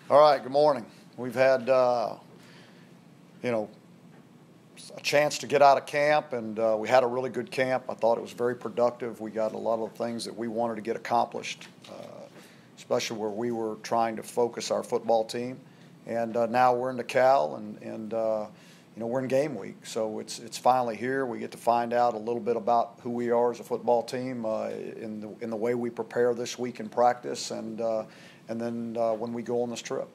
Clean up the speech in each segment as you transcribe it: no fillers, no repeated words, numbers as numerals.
All right, good morning. We've had, a chance to get out of camp, and we had a really good camp. I thought it was very productive. We got a lot of the things that we wanted to get accomplished, especially where we were trying to focus our football team. And now we're in the Cal, and we're in game week, so it's finally here. We get to find out a little bit about who we are as a football team in the way we prepare this week in practice, and then when we go on this trip.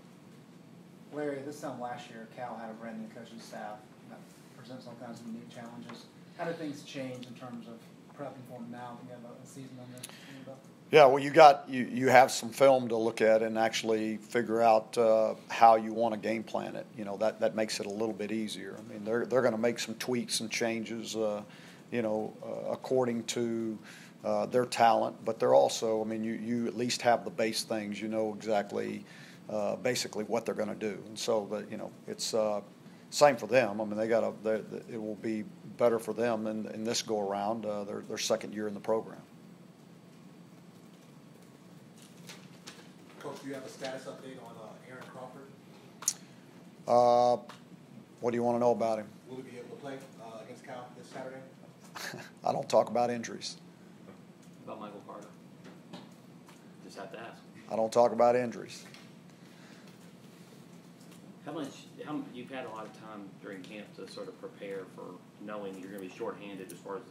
Larry, this time last year, Cal had a brand new coaching staff that presents all kinds of unique challenges. How do things change in terms of prepping for them now? Think about a season under your belt? Yeah, well, you have some film to look at and actually figure out how you want to game plan it. That makes it a little bit easier. I mean, they're going to make some tweaks and changes, according to their talent, but they're also, I mean, you at least have the base things. You know exactly, basically what they're going to do, and so it's same for them. I mean, it will be better for them in this go around. Their second year in the program. Coach, do you have a status update on Aaron Crawford? What do you want to know about him? Will he be able to play against Cal this Saturday? I don't talk about injuries. About Michael Carter? Just have to ask. I don't talk about injuries. You've had a lot of time during camp to sort of prepare for knowing you're going to be shorthanded as far as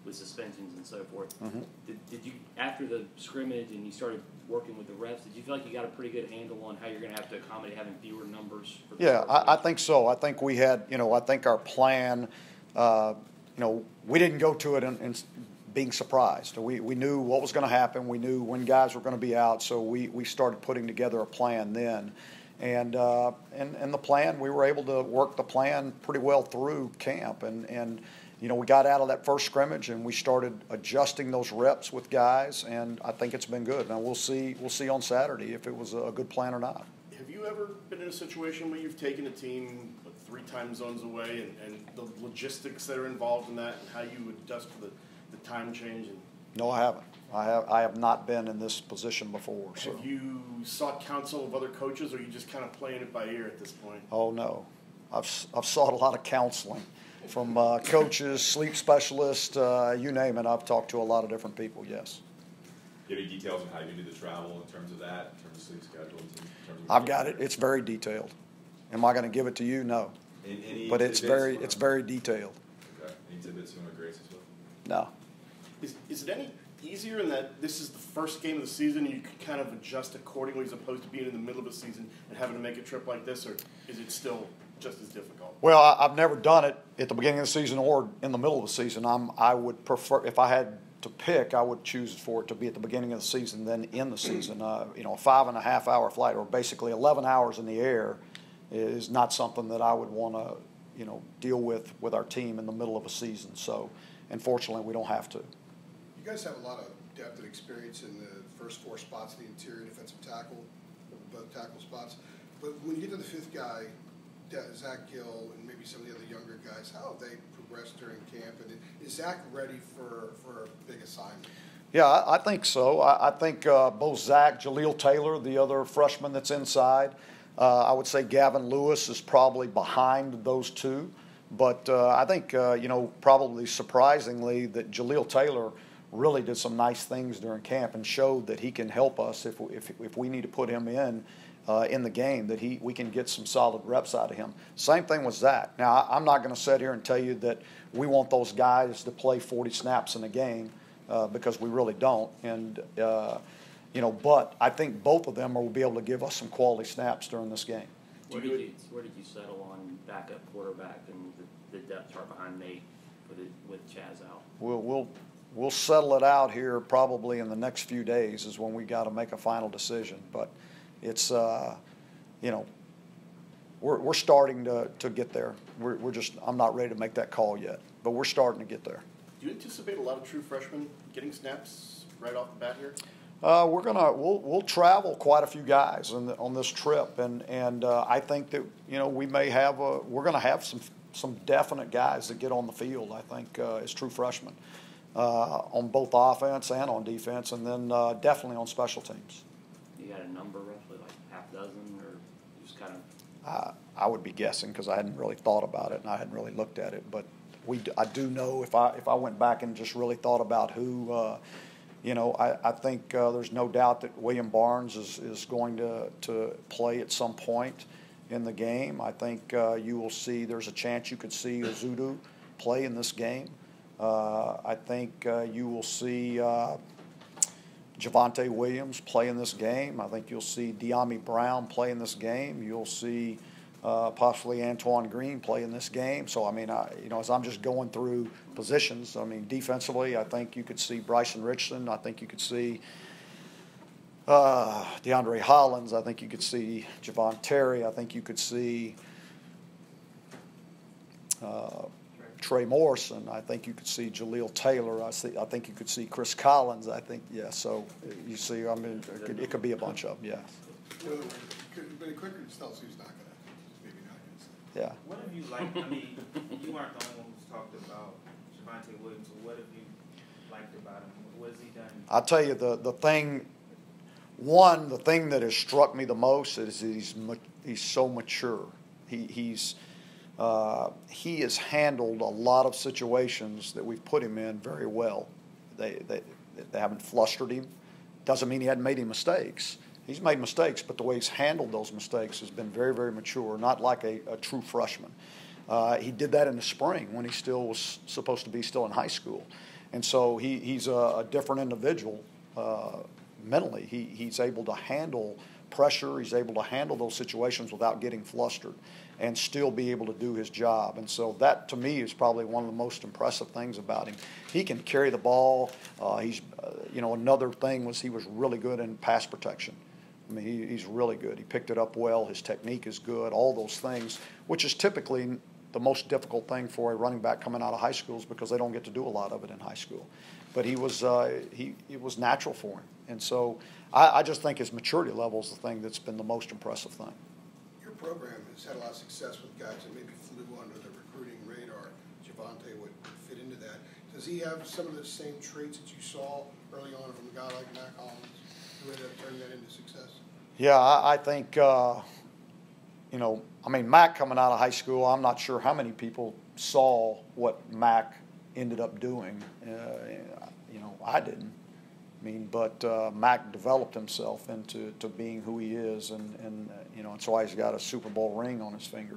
with suspensions and so forth. Mm-hmm. Did you, after the scrimmage and you started working with the refs, did you feel like you got a pretty good handle on how you're going to have to accommodate having fewer numbers? Yeah, I think so. I think we had, I think our plan, we didn't go to it in being surprised. We knew what was going to happen. We knew when guys were going to be out, so we started putting together a plan then. And the plan, we were able to work the plan pretty well through camp. And we got out of that first scrimmage and we started adjusting those reps with guys, and I think it's been good. Now we'll see on Saturday if it was a good plan or not. Have you ever been in a situation where you've taken a team 3 time zones away and the logistics that are involved in that and how you would adjust for the time change? No, I haven't. I have not been in this position before. So. Have you sought counsel of other coaches, or are you just kind of playing it by ear at this point? Oh no, I've sought a lot of counseling from coaches, sleep specialists, you name it. I've talked to a lot of different people. Yes. Do you have any details on how you do the travel in terms of that, in terms of sleep schedule? I've got it. It's very detailed. Am I going to give it to you? No. But it's very detailed. Okay. Any tidbits you want to grace us with? No. Is it any easier in that this is the first game of the season and you can kind of adjust accordingly as opposed to being in the middle of a season and having to make a trip like this, or is it still just as difficult? Well, I've never done it at the beginning of the season or in the middle of the season. I would prefer, if I had to pick, I would choose for it to be at the beginning of the season than in the season. A 5.5 hour flight, or basically 11 hours in the air, is not something that I would want to, deal with our team in the middle of a season. So, unfortunately, we don't have to. You guys have a lot of depth and experience in the first 4 spots in the interior defensive tackle, both tackle spots. But when you get to the 5th guy, Zach Gill, and maybe some of the other younger guys, how have they progressed during camp? And is Zach ready for a big assignment? Yeah, I think so. I think both Zach, Jaleel Taylor, the other freshman that's inside, I would say Gavin Lewis is probably behind those two. But I think, probably surprisingly that Jaleel Taylor really did some nice things during camp and showed that he can help us if we need to put him in the game, that we can get some solid reps out of him. Same thing with Zach. Now, I'm not going to sit here and tell you that we want those guys to play 40 snaps in a game because we really don't. And, but I think both of them will be able to give us some quality snaps during this game. Where did you settle on backup quarterback and the depth chart behind Nate with Chaz out? We'll settle it here probably in the next few days is when we got to make a final decision. But it's, we're starting to get there. I'm not ready to make that call yet, but we're starting to get there. Do you anticipate a lot of true freshmen getting snaps right off the bat here? We'll travel quite a few guys on this trip, and I think that we may have we're going to have some definite guys that get on the field. I think as true freshmen. On both offense and on defense, and then definitely on special teams. You got a number roughly, like half dozen or? just kind of? I would be guessing because I hadn't really thought about it and I hadn't really looked at it. But I do know if I went back and just really thought about who, I think there's no doubt that William Barnes is going to play at some point in the game. I think you will see, there's a chance you could see Ozudu play in this game. I think you will see Javonte Williams play in this game. I think you'll see De'Ami Brown play in this game. You'll see possibly Antoine Green play in this game. So, I mean, as I'm just going through positions, I mean, defensively, I think you could see Bryson Richardson. I think you could see DeAndre Hollins. I think you could see Javon Terry. I think you could see Trey Morrison. I think you could see Jaleel Taylor. I think you could see Chris Collins. I think, yeah. So you see, I mean, it could be a bunch of them, yeah. But quicker just tells who's not going to, maybe not going to say. Yeah. What have you liked? I mean, you weren't the only one who's talked about Javonte Williams. So what have you liked about him? What has he done? I'll tell you the thing that has struck me the most is he's so mature. He has handled a lot of situations that we've put him in very well. They haven't flustered him. Doesn't mean he hadn't made any mistakes. He's made mistakes, but the way he's handled those mistakes has been very, very mature, not like a true freshman. He did that in the spring when he still was supposed to be still in high school. And so he's a different individual mentally. He's able to handle pressure. He's able to handle those situations without getting flustered and still be able to do his job. And so that, to me, is probably one of the most impressive things about him. He can carry the ball. Another thing was he was really good in pass protection. I mean, he's really good. He picked it up well. His technique is good. All those things, which is typically the most difficult thing for a running back coming out of high schools because they don't get to do a lot of it in high school. But it was natural for him. And so I just think his maturity level is the thing that's been the most impressive thing. Your program has had a lot of success with guys that maybe flew under the recruiting radar. Javonte would fit into that. Does he have some of the same traits that you saw early on from a guy like Mac Hollins who ended up turning that into success? Yeah, I think, Mac coming out of high school, I'm not sure how many people saw what Mac ended up doing. I didn't. But Mac developed himself into being who he is, and that's why he's got a Super Bowl ring on his finger.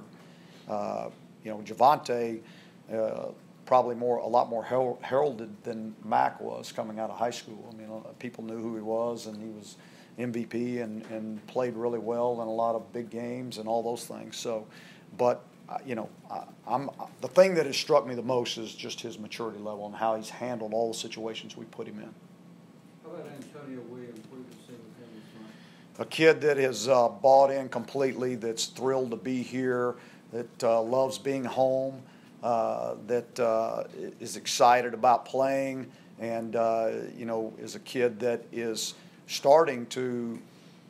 Javonte, probably a lot more heralded than Mac was coming out of high school. I mean, people knew who he was, and he was MVP and played really well in a lot of big games and all those things. So, but the thing that has struck me the most is just his maturity level and how he's handled all the situations we put him in. How about Antonio Williams? What have you seen with him this night? A kid that has bought in completely, that's thrilled to be here, that loves being home, that is excited about playing, and is a kid that is starting to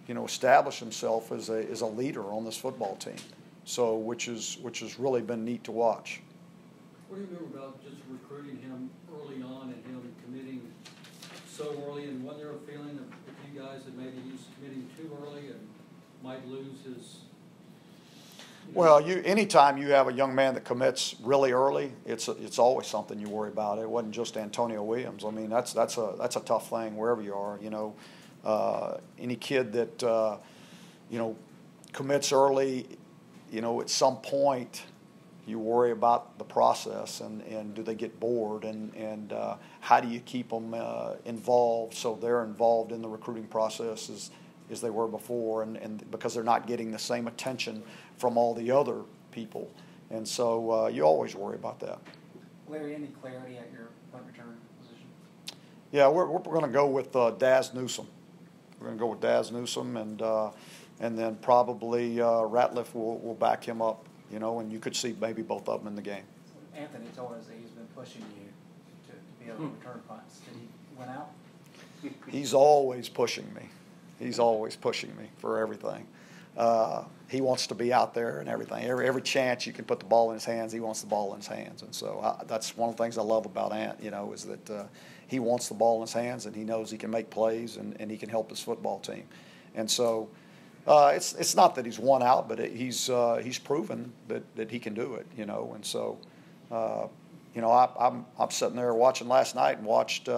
establish himself as a leader on this football team. So which has really been neat to watch. What do you remember about just recruiting him early on and him committing so early, and wasn't there a feeling of you guys that maybe he's committing too early and might lose his? Well, anytime you have a young man that commits really early, it's always something you worry about. It wasn't just Antonio Williams. I mean, that's a tough thing wherever you are. Any kid that commits early, at some point you worry about the process and do they get bored and how do you keep them involved so they're involved in the recruiting process as they were before, and because they're not getting the same attention from all the other people. And so you always worry about that. Larry, any clarity at your punt return position? Yeah, we're going to go with Daz Newsome. We're going to go with Daz Newsome, and then probably Ratliff will back him up, and you could see maybe both of them in the game. Anthony told us that he's been pushing you to be able to return punts. Did he win out? He's always pushing me. He's always pushing me for everything. He wants to be out there and everything. Every chance you can put the ball in his hands, he wants the ball in his hands. And so that's one of the things I love about Ant, is that he wants the ball in his hands and he knows he can make plays and he can help his football team. And so, It's not that he's won out, but he's proven that he can do it, you know. And so, you know, I'm sitting there watching last night and watched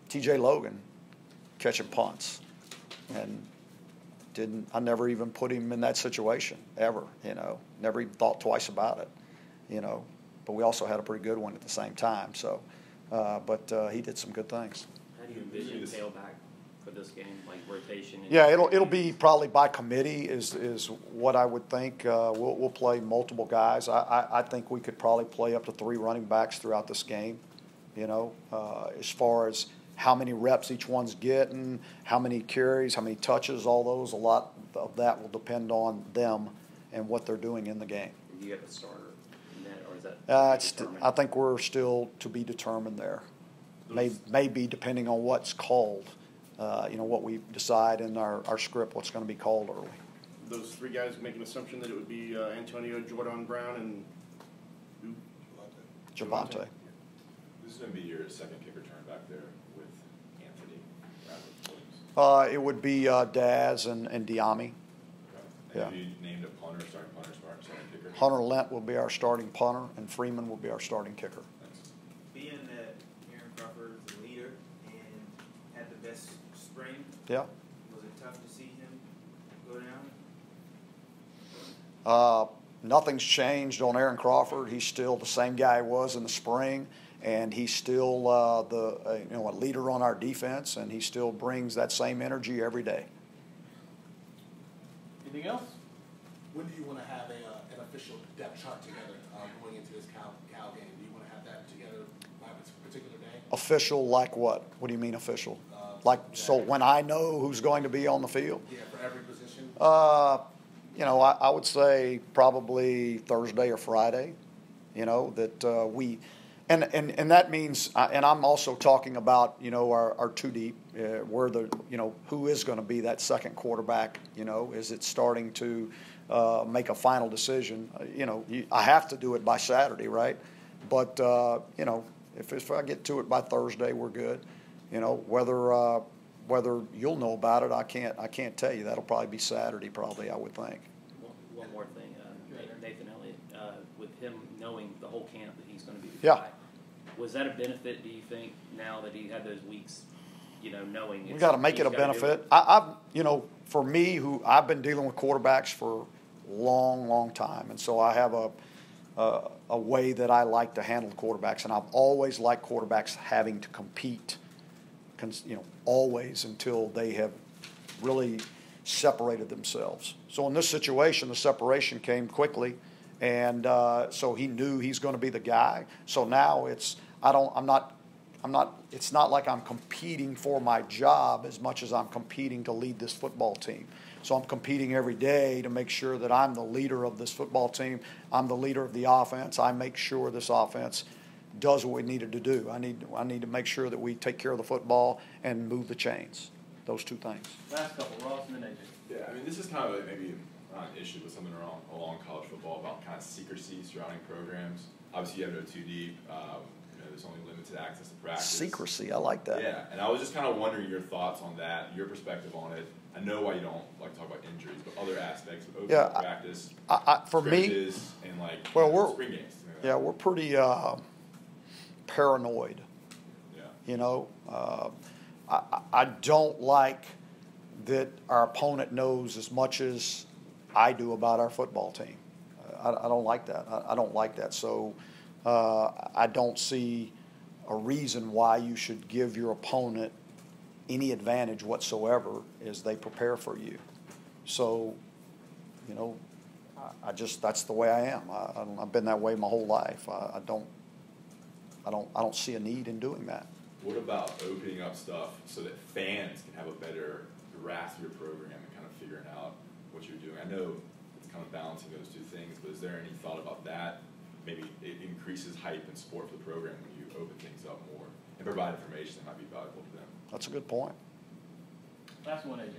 T.J. Logan catching punts, and I never even put him in that situation ever, you know. Never even thought twice about it, you know. But we also had a pretty good one at the same time. So, but he did some good things. How do you envision tailback for this game, like rotation? Yeah, it'll be probably by committee is what I would think. We'll play multiple guys. I think we could probably play up to 3 running backs throughout this game. You know, as far as how many reps each one's getting, how many carries, how many touches, all those. A lot of that will depend on them and what they're doing in the game. Do you have a starter in that, or is that? I think we're still to be determined there. Maybe depending on what's called. You know, what we decide in our script, what's going to be called early. Those 3 guys make an assumption that it would be Antonio, Jordan Brown, and who? Javante. This is going to be your second kick return back there with Anthony. It would be Daz and Diami. Okay. And Yeah. have you named a punter, starting kicker? Hunter Lent will be our starting punter, and Freeman will be our starting kicker. Thanks. Being that Aaron Crawford is the leader and had the best spring, Yeah. was it tough to see him go down? Nothing's changed on Aaron Crawford. He's still the same guy he was in the spring, and he's still a leader on our defense, and he still brings that same energy every day. Anything else? When do you want to have an official depth chart together going into this Cal game? Do you want to have that together by a particular day? Official like what? What do you mean official? So when I know who's going to be on the field? Yeah, for every position. You know, I would say probably Thursday or Friday. You know that we, and that means, and I'm also talking about our 2 deep, where who is going to be that second quarterback. You know, is it starting to make a final decision? I have to do it by Saturday, right? But if I get to it by Thursday, we're good. You know, whether you'll know about it, I can't tell you. That'll probably be Saturday, I would think. One more thing, Nathan Elliott, with him knowing the whole camp that he's going to be the Yeah. guy, was that a benefit, do you think, now that he had those weeks, knowing? We got to make it a benefit. For me, I've been dealing with quarterbacks for a long time, and so I have a way that I like to handle quarterbacks, and I've always liked quarterbacks having to compete. Always until they have really separated themselves. So in this situation, the separation came quickly, and so he knew he's going to be the guy. So now it's not like I'm competing for my job as much as I'm competing to lead this football team. So I'm competing every day to make sure that I'm the leader of this football team. I'm the leader of the offense. I make sure this offense does what we needed to do. I need to make sure that we take care of the football and move the chains. Those 2 things. Last couple, Ross and then AJ. Yeah, I mean, this is kind of maybe an issue with something along college football about kind of secrecy surrounding programs. Obviously, you have no 2 deep. There's only limited access to practice. Secrecy, I like that. Yeah, and I was just kind of wondering your thoughts on that, your perspective on it. I know why you don't like to talk about injuries, but other aspects of open practice, for me, and spring games. Yeah, we're pretty paranoid. Yeah. I don't like that our opponent knows as much as I do about our football team. I don't like that. I don't like that. So I don't see a reason why you should give your opponent any advantage whatsoever as they prepare for you. So, that's the way I am. I've been that way my whole life. I don't see a need in doing that. What about opening up stuff so that fans can have a better grasp of your program and kind of figuring out what you're doing? I know it's kind of balancing those 2 things, but is there any thought about that? Maybe it increases hype and support for the program when you open things up more and provide information that might be valuable to them. That's a good point. Last one, AJ.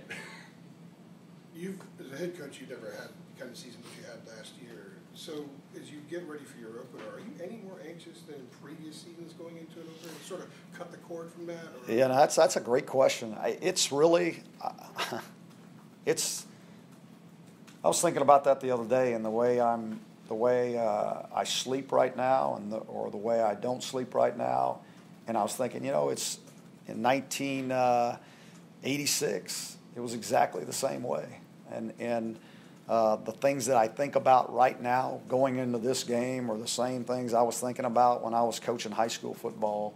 As a head coach, you've never had the kind of season that you had last year. So as you get ready for your opener, are you any more anxious than previous seasons going into an opener? Sort of cut the cord from that? Or? Yeah, that's a great question. It's really, I was thinking about that the other day, and the way I sleep right now, or the way I don't sleep right now, and I was thinking, it's in 1986, it was exactly the same way, and the things that I think about right now going into this game are the same things I was thinking about when I was coaching high school football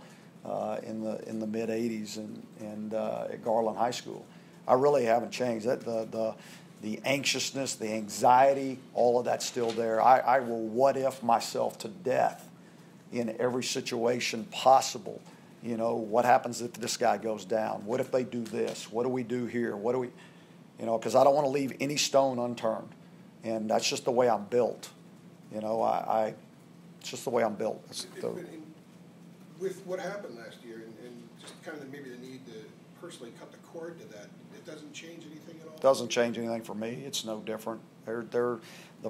in the mid '80s and at Garland High School. I really haven't changed. The anxiousness, the anxiety, all of that's still there. I will what if myself to death in every situation possible. What happens if this guy goes down? What if they do this? What do we do here? What do we, because I don't want to leave any stone unturned. And that's just the way I'm built. It's just the way I'm built. With what happened last year and just kind of maybe the need to personally cut the cord to that, it doesn't change anything at all? Doesn't change anything for me. It's no different. The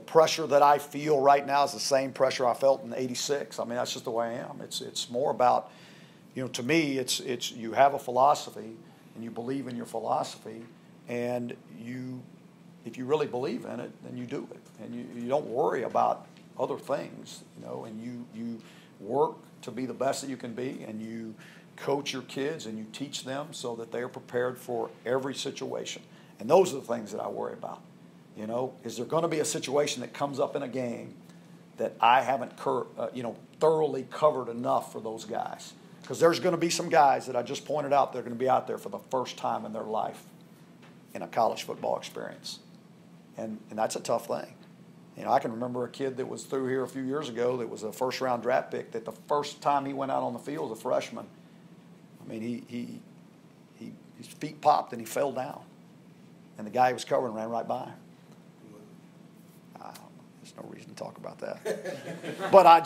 pressure that I feel right now is the same pressure I felt in '86. I mean, that's just the way I am. It's more about, to me, it's you have a philosophy and you believe in your philosophy, and if you really believe in it, then you do it, and you don't worry about other things, and you work to be the best that you can be, and you coach your kids and you teach them so that they are prepared for every situation. And those are the things that I worry about. Is there going to be a situation that comes up in a game that I haven't thoroughly covered enough for those guys? Because there's going to be some guys that I just pointed out that are going to be out there for the first time in their life in a college football experience. And that's a tough thing. I can remember a kid that was through here a few years ago that was a first-round draft pick that the first time he went out on the field as a freshman, I mean, his feet popped and he fell down. And the guy he was covering ran right by him. There's no reason to talk about that. But I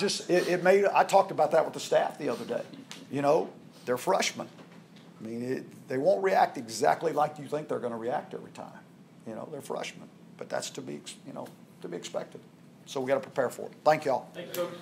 talked about that with the staff the other day. They're freshmen. I mean, they won't react exactly like you think they're going to react every time. They're freshmen. But that's to be expected. So we got to prepare for it. Thank y'all. Thank you, Coach.